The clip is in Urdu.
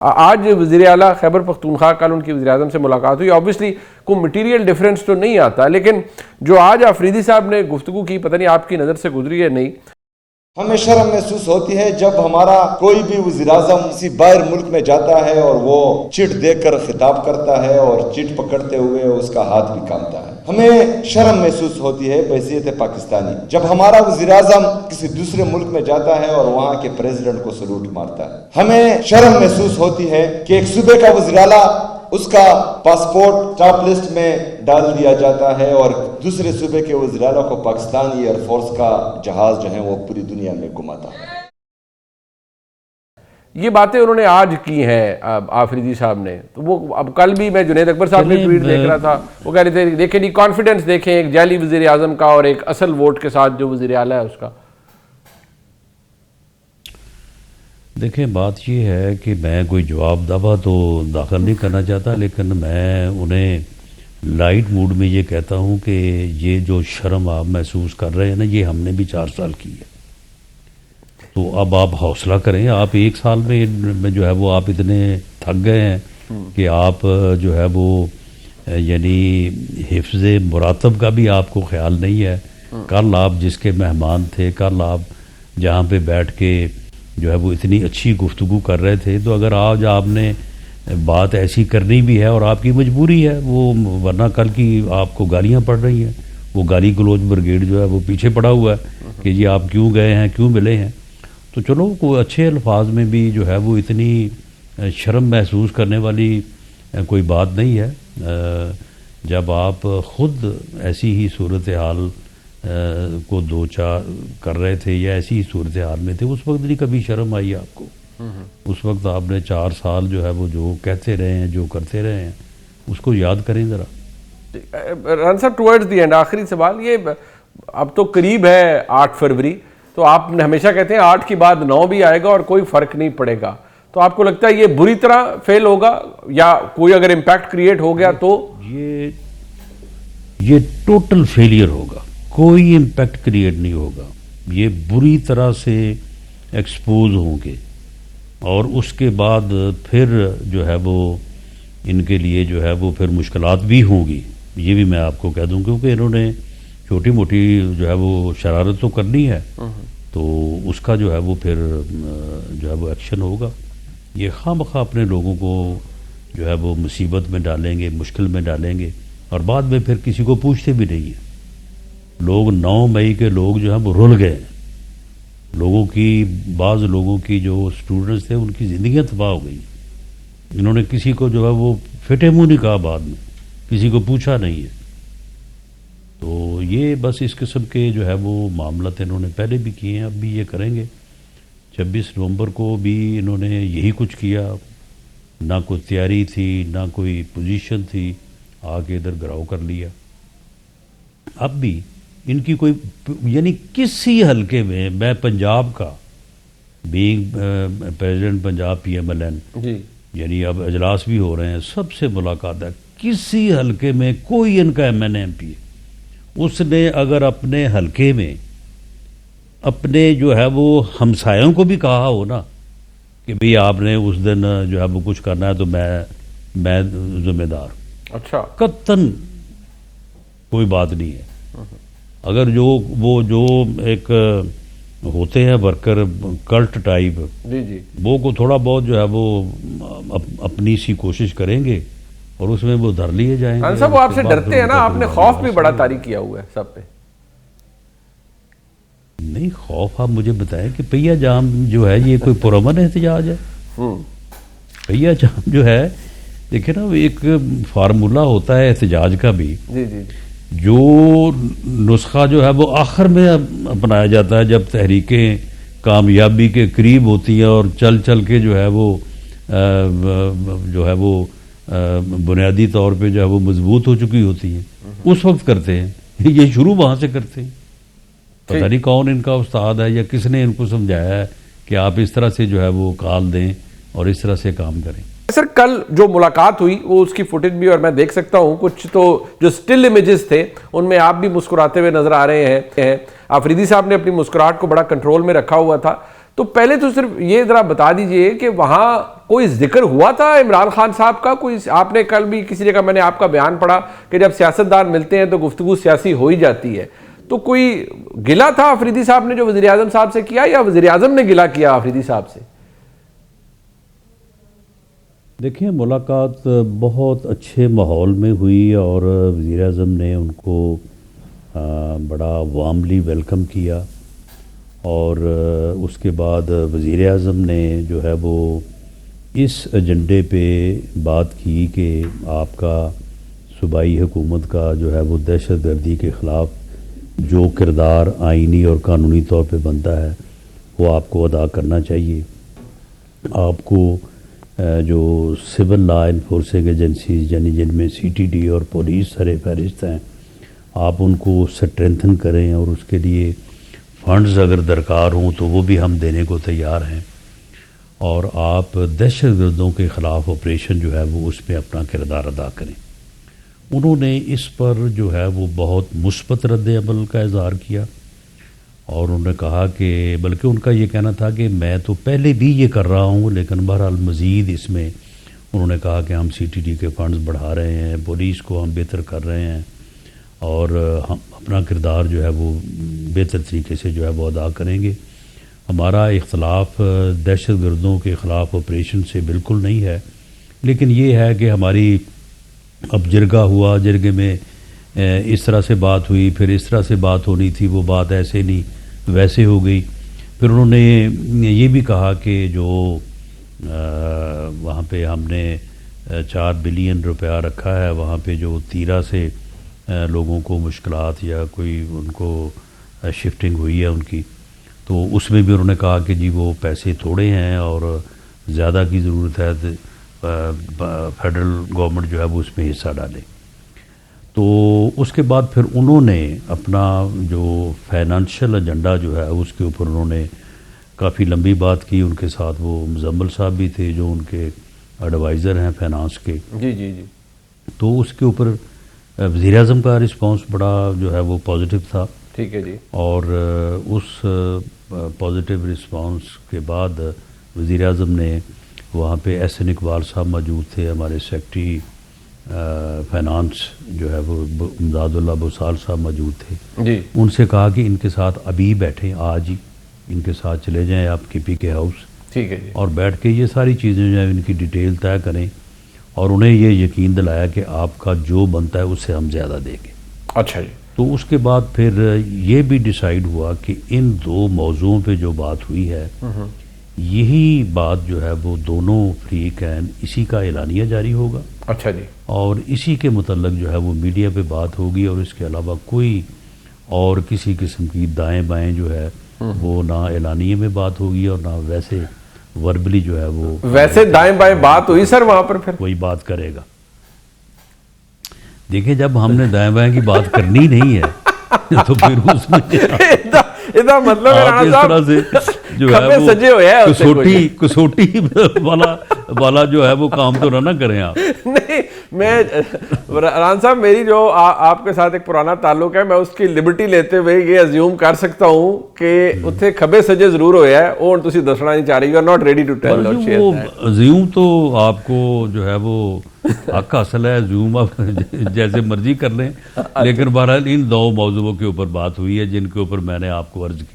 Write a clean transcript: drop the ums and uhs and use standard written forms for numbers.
آج وزیر اعلیٰ خیبر پختونخوا کل ان کی وزیر اعظم سے ملاقات ہوئی. آبویسلی کوئی مٹیریل ڈیفرنس تو نہیں آتا، لیکن جو آج آفریدی صاحب نے گفتگو کی، پتہ نہیں آپ کی نظر سے گزری ہے نہیں. ہمیں شرم محسوس ہوتی ہے جب ہمارا کوئی بھی وزیر اعظم کسی باہر ملک میں جاتا ہے اور وہ چٹ دیکھ کر خطاب کرتا ہے اور چٹ پکڑتے ہوئے اس کا ہاتھ بھی کانپتا ہے. ہمیں شرم محسوس ہوتی ہے بحیثیت پاکستانی جب ہمارا وزیر اعظم کسی دوسرے ملک میں جاتا ہے اور وہاں کے پریزیڈنٹ کو سلوٹ مارتا ہے. ہمیں شرم محسوس ہوتی ہے کہ ایک صوبے کا وزیر اعلیٰ اس کا پاسپورٹ ٹاپ لسٹ میں ڈال دیا جاتا ہے اور دوسرے صوبے کے وزیر اعلیٰ کو پاکستانی ایئر فورس کا جہاز جو ہے وہ پوری دنیا میں گھماتا ہے. یہ باتیں انہوں نے آج کی ہیں آفریدی صاحب نے، تو وہ اب کل بھی میں جنید اکبر صاحب نے ٹویٹ دیکھ رہا تھا، وہ کہہ رہے تھے دیکھیں جی کانفیڈنس دیکھیں ایک جعلی وزیر اعظم کا اور ایک اصل ووٹ کے ساتھ جو وزیر اعلیٰ ہے اس کا. دیکھیں بات یہ ہے کہ میں کوئی جواب دعویٰ تو داخل نہیں کرنا چاہتا، لیکن میں انہیں لائٹ موڈ میں یہ کہتا ہوں کہ یہ جو شرم آپ محسوس کر رہے ہیں نا، یہ ہم نے بھی 4 سال کی ہے. تو اب آپ حوصلہ کریں. آپ 1 سال میں جو ہے وہ آپ اتنے تھک گئے ہیں کہ آپ جو ہے وہ یعنی حفظ مراتب کا بھی آپ کو خیال نہیں ہے. کل آپ جس کے مہمان تھے، کل آپ جہاں پہ بیٹھ کے جو ہے وہ اتنی اچھی گفتگو کر رہے تھے، تو اگر آج آپ نے بات ایسی کرنی بھی ہے اور آپ کی مجبوری ہے وہ، ورنہ کل کی آپ کو گالیاں پڑ رہی ہیں، وہ گالی گلوچ بریگیڈ جو ہے وہ پیچھے پڑا ہوا ہے کہ جی آپ کیوں گئے ہیں، کیوں ملے ہیں. تو چلو کوئی اچھے الفاظ میں بھی جو ہے وہ اتنی شرم محسوس کرنے والی کوئی بات نہیں ہے. جب آپ خود ایسی ہی صورتحال کو دو چار کر رہے تھے یا ایسی ہی صورتحال میں تھے، اس وقت نہیں کبھی شرم آئی آپ کو. اس وقت آپ نے 4 سال جو ہے وہ جو کہتے رہے ہیں، جو کرتے رہے ہیں، اس کو یاد کریں ذرا. رن صاحب ٹورڈز دی اینڈ آخری سوال، یہ اب تو قریب ہے 8 فروری، تو آپ نے ہمیشہ کہتے ہیں 8 کے بعد 9 بھی آئے گا اور کوئی فرق نہیں پڑے گا. تو آپ کو لگتا ہے یہ بری طرح فیل ہوگا یا کوئی اگر امپیکٹ کریٹ ہو گیا تو؟ یہ ٹوٹل فیلئر ہوگا، کوئی امپیکٹ کریٹ نہیں ہوگا. یہ بری طرح سے ایکسپوز ہوں گے اور اس کے بعد پھر جو ہے وہ ان کے لیے جو ہے وہ پھر مشکلات بھی ہوں گی. یہ بھی میں آپ کو کہہ دوں کیونکہ انہوں نے چھوٹی موٹی جو ہے وہ شرارت تو کرنی ہے، تو اس کا جو ہے وہ پھر جو ہے وہ ایکشن ہوگا. یہ خواہ مخواہ اپنے لوگوں کو جو ہے وہ مصیبت میں ڈالیں گے، مشکل میں ڈالیں گے، اور بعد میں پھر کسی کو پوچھتے بھی نہیں ہیں. لوگ 9 مئی کے لوگ جو ہیں وہ رل گئے ہیں. لوگوں کی، بعض لوگوں کی جو اسٹوڈنٹس تھے ان کی زندگیاں تباہ ہو گئی. انہوں نے کسی کو جو ہے وہ پھٹے منہ نہیں کہا، بعد میں کسی کو پوچھا نہیں ہے. تو یہ بس اس قسم کے جو ہے وہ معاملات انہوں نے پہلے بھی کیے ہیں، اب بھی یہ کریں گے. 26 نومبر کو بھی انہوں نے یہی کچھ کیا. نہ کوئی تیاری تھی، نہ کوئی پوزیشن تھی، آگے ادھر گراؤ کر لیا. اب بھی ان کی کوئی یعنی کسی حلقے میں پنجاب کا بینگ پریزیڈنٹ پنجاب PMLN یعنی اب اجلاس بھی ہو رہے ہیں، سب سے ملاقات ہے. کسی حلقے میں کوئی ان کا MNA MP ہے، اس نے اگر اپنے حلقے میں اپنے جو ہے وہ ہمسایوں کو بھی کہا ہو نا کہ بھئی آپ نے اس دن جو ہے وہ کچھ کرنا ہے تو میں ذمہ دار. اچھا، قطعاً کوئی بات نہیں ہے. اگر جو ایک ہوتے ہیں ورکر کلٹ ٹائپ، وہ کو تھوڑا بہت جو ہے وہ اپنی سی کوشش کریں گے اور اس میں وہ دھر لیے جائیں گے. صاحب وہ آپ سے ڈرتے ہیں نا، آپ نے خوف بھی بڑا طاری کیا ہوا ہے سب پہ. نہیں خوف، آپ مجھے بتائیں کہ پہیا جام جو ہے یہ کوئی پرامن احتجاج ہے؟ پہیا جام جو ہے، دیکھیں نا ایک فارمولہ ہوتا ہے احتجاج کا بھی، جو نسخہ جو ہے وہ آخر میں اپنایا جاتا ہے جب تحریکیں کامیابی کے قریب ہوتی ہیں اور چل کے جو ہے وہ بنیادی طور پہ جو ہے وہ مضبوط ہو چکی ہوتی ہیں، اس وقت کرتے ہیں. یہ شروع وہاں سے کرتے ہیں. پتہ نہیں کون ان کا استاد ہے یا کس نے ان کو سمجھایا ہے کہ آپ اس طرح سے جو ہے وہ کال دیں اور اس طرح سے کام کریں. سر کل جو ملاقات ہوئی وہ اس کی فوٹیج بھی اور میں دیکھ سکتا ہوں، کچھ تو جو سٹل امیجز تھے ان میں آپ بھی مسکراتے ہوئے نظر آ رہے ہیں. آفریدی صاحب نے اپنی مسکراہٹ کو بڑا کنٹرول میں رکھا ہوا تھا. تو پہلے تو صرف یہ ذرا بتا دیجئے کہ وہاں کوئی ذکر ہوا تھا عمران خان صاحب کا؟ کوئی آپ نے کل بھی کسی جگہ میں نے آپ کا بیان پڑھا کہ جب سیاستدان ملتے ہیں تو گفتگو سیاسی ہو ہی جاتی ہے، تو کوئی گلہ تھا آفریدی صاحب نے جو وزیر اعظم صاحب سے کیا، یا وزیر اعظم نے گلہ کیا آفریدی صاحب سے؟ دیکھیں ملاقات بہت اچھے ماحول میں ہوئی اور وزیر اعظم نے ان کو بڑا وارملی ویلکم کیا، اور اس کے بعد وزیر اعظم نے جو ہے وہ اس ایجنڈے پہ بات کی کہ آپ کا صوبائی حکومت کا جو ہے وہ دہشت گردی کے خلاف جو کردار آئینی اور قانونی طور پہ بنتا ہے وہ آپ کو ادا کرنا چاہیے۔ آپ کو جو سول لا انفورسنگ ایجنسیز یعنی جن میں سی ٹی ڈی اور پولیس سر فہرست ہیں، آپ ان کو اسٹرینتھن کریں، اور اس کے لیے فنڈز اگر درکار ہوں تو وہ بھی ہم دینے کو تیار ہیں، اور آپ دہشت گردوں کے خلاف آپریشن جو ہے وہ اس میں اپنا کردار ادا کریں۔ انہوں نے اس پر جو ہے وہ بہت مثبت رد عمل کا اظہار کیا، اور انہوں نے کہا کہ بلکہ ان کا یہ کہنا تھا کہ میں تو پہلے بھی یہ کر رہا ہوں، لیکن بہرحال مزید اس میں انہوں نے کہا کہ ہم سی ٹی ڈی کے فنڈز بڑھا رہے ہیں، پولیس کو ہم بہتر کر رہے ہیں، اور ہم اپنا کردار جو ہے وہ بہتر طریقے سے جو ہے وہ ادا کریں گے۔ ہمارا اختلاف دہشت گردوں کے خلاف آپریشن سے بالکل نہیں ہے، لیکن یہ ہے کہ ہماری اب جرگہ ہوا، جرگے میں اس طرح سے بات ہوئی، پھر اس طرح سے بات ہونی تھی، وہ بات ایسے نہیں ویسے ہو گئی۔ پھر انہوں نے یہ بھی کہا کہ جو وہاں پہ ہم نے 4 بلین روپیہ رکھا ہے، وہاں پہ جو تیرہ سے لوگوں کو مشکلات یا کوئی ان کو شفٹنگ ہوئی ہے ان کی، تو اس میں بھی انہوں نے کہا کہ جی وہ پیسے تھوڑے ہیں اور زیادہ کی ضرورت ہے، فیڈرل گورنمنٹ جو ہے وہ اس میں حصہ ڈالے۔ تو اس کے بعد پھر انہوں نے اپنا جو فائنانشل ایجنڈا جو ہے اس کے اوپر انہوں نے کافی لمبی بات کی۔ ان کے ساتھ وہ مزمل صاحب بھی تھے جو ان کے ایڈوائزر ہیں فائنانس کے۔ جی جی جی۔ تو اس کے اوپر وزیر اعظم کا رسپانس بڑا جو ہے وہ پازیٹیو تھا۔ ٹھیک ہے جی۔ اور اس پازیٹیو رسپانس کے بعد وزیر اعظم نے وہاں پہ ایس این اقبال صاحب موجود تھے، ہمارے سیکرٹری فائنانس جو ہے وہ امداد اللہ بسال صاحب موجود تھے جی۔ ان سے کہا کہ ان کے ساتھ ابھی بیٹھیں، آج ہی ان کے ساتھ چلے جائیں آپ کے پی کے ہاؤس، ٹھیک ہے جی۔ اور بیٹھ کے یہ ساری چیزیں جو ہیں ان کی ڈیٹیل طے کریں، اور انہیں یہ یقین دلایا کہ آپ کا جو بنتا ہے اس سے ہم زیادہ دیں گے۔ اچھا جی۔ تو اس کے بعد پھر یہ بھی ڈیسائیڈ ہوا کہ ان دو موضوعوں پہ جو بات ہوئی ہے، یہی بات جو ہے وہ دونوں فریقین اسی کا اعلانیہ جاری ہوگا۔ اچھا جی۔ اور اسی کے متعلق جو ہے وہ میڈیا پہ بات ہوگی، اور اس کے علاوہ کوئی اور کسی قسم کی دائیں بائیں جو ہے وہ نہ اعلانیے میں بات ہوگی اور نہ ویسے وربلی جو ہے وہ ویسے دائیں بائیں بات ہوئی سر وہاں پر پھر؟ وہی بات کرے گا۔ دیکھیں جب ہم نے دائیں بائیں کی بات کرنی نہیں ہے تو پھر اس میں ادھا مطلب آپ اس طرح سے جو ہے وہ کسوٹی والا جو ہے وہ کام تو نہ کریں آپ۔ نہیں، میں ران صاحب میری جو آپ کے ساتھ ایک پرانا تعلق ہے، میں اس کی لبرٹی لیتے ہوئے یہ ازیوم کر سکتا ہوں کہ اتنے کھبے سجے ضرور ہویا ہے، اور تسی دسنا نہیں چاہ رہی، you are not ready to tell اور شیئر دیٹ۔ ازیوم تو آپ کو جو ہے وہ حق حاصل ہے، ازیوم آپ جیسے مرضی کر لیں، لیکن بہرحال ان دو موضوعوں کے اوپر بات ہوئی ہے جن کے اوپر میں نے آپ کو عرض کی۔